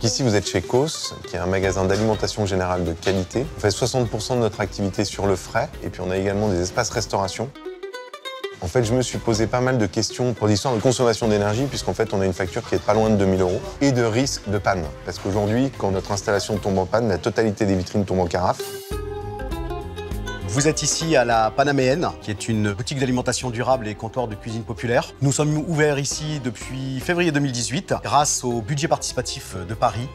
Ici, vous êtes chez Causse, qui est un magasin d'alimentation générale de qualité. On fait 60% de notre activité sur le frais, et puis on a également des espaces restauration. En fait, je me suis posé pas mal de questions pour l'histoire de consommation d'énergie, puisqu'en fait, on a une facture qui est pas loin de 2 000 €, et de risque de panne. Parce qu'aujourd'hui, quand notre installation tombe en panne, la totalité des vitrines tombe en carafe. Vous êtes ici à la Panaméenne, qui est une boutique d'alimentation durable et comptoir de cuisine populaire. Nous sommes ouverts ici depuis février 2018, grâce au budget participatif de Paris.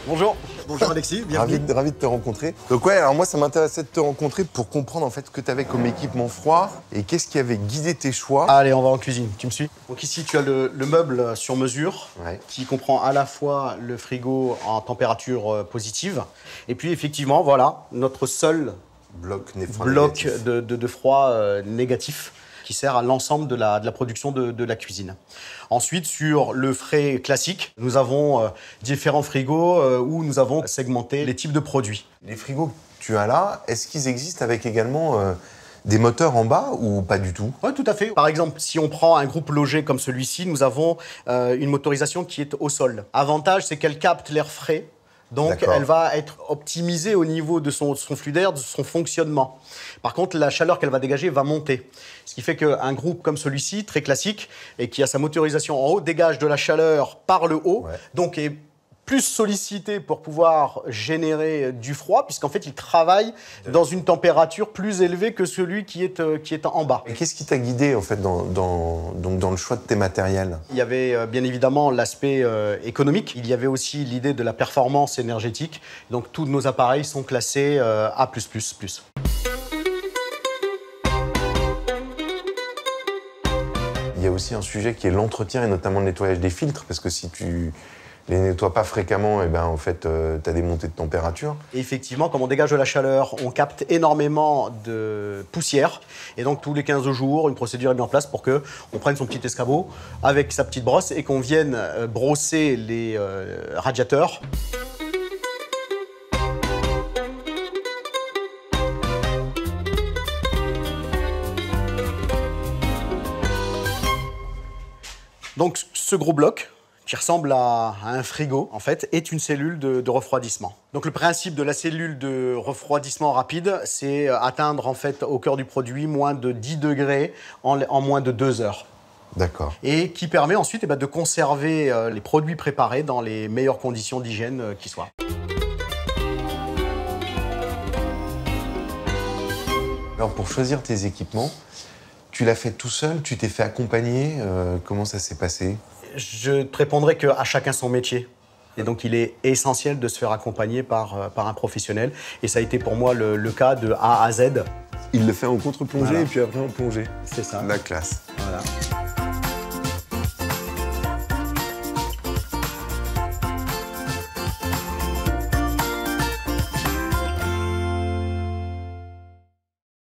Bonjour. Bonjour Alexis, bienvenue. Ravi de te rencontrer. Donc ouais, alors moi ça m'intéressait de te rencontrer pour comprendre en fait ce que tu avais comme équipement froid et qu'est-ce qui avait guidé tes choix. Allez, on va en cuisine, tu me suis? Donc ici tu as le meuble sur mesure, Ouais. qui comprend à la fois le frigo en température positive, et puis effectivement voilà, notre seul Bloc de froid négatif, qui sert à l'ensemble de la production de la cuisine. Ensuite, sur le frais classique, nous avons différents frigos où nous avons segmenté les types de produits. Les frigos que tu as là, est-ce qu'ils existent avec également des moteurs en bas ou pas du tout? Oui, tout à fait. Par exemple, si on prend un groupe logé comme celui-ci, nous avons une motorisation qui est au sol. Avantage, c'est qu'elle capte l'air frais. Donc, elle va être optimisée au niveau de son flux d'air, de son fonctionnement. Par contre, la chaleur qu'elle va dégager va monter. Ce qui fait qu'un groupe comme celui-ci, très classique, et qui a sa motorisation en haut, dégage de la chaleur par le haut, donc est plus sollicité pour pouvoir générer du froid, puisqu'en fait, il travaille dans une température plus élevée que celui qui est en bas. Et qu'est-ce qui t'a guidé en fait dans le choix de tes matériels? Il y avait bien évidemment l'aspect économique. Il y avait aussi l'idée de la performance énergétique. Donc tous nos appareils sont classés A+++. Il y a aussi un sujet qui est l'entretien et notamment le nettoyage des filtres, parce que si tu les nettoies pas fréquemment, et ben en fait, tu as des montées de température. Et effectivement, comme on dégage de la chaleur, on capte énormément de poussière. Et donc, tous les 15 jours, une procédure est mise en place pour qu'on prenne son petit escabeau avec sa petite brosse et qu'on vienne brosser les radiateurs. Donc, ce gros bloc, qui ressemble à un frigo, en fait, est une cellule de refroidissement. Donc le principe de la cellule de refroidissement rapide, c'est atteindre en fait au cœur du produit moins de 10 degrés en moins de 2 heures. D'accord. Et qui permet ensuite de conserver les produits préparés dans les meilleures conditions d'hygiène qui soient. Alors pour choisir tes équipements, tu l'as fait tout seul, tu t'es fait accompagner, comment ça s'est passé? Je te répondrai qu'à chacun son métier. Et donc, il est essentiel de se faire accompagner par un professionnel. Et ça a été pour moi le cas de A à Z. Il le fait en contre-plongée Voilà. et puis après en plongée. C'est ça. La classe.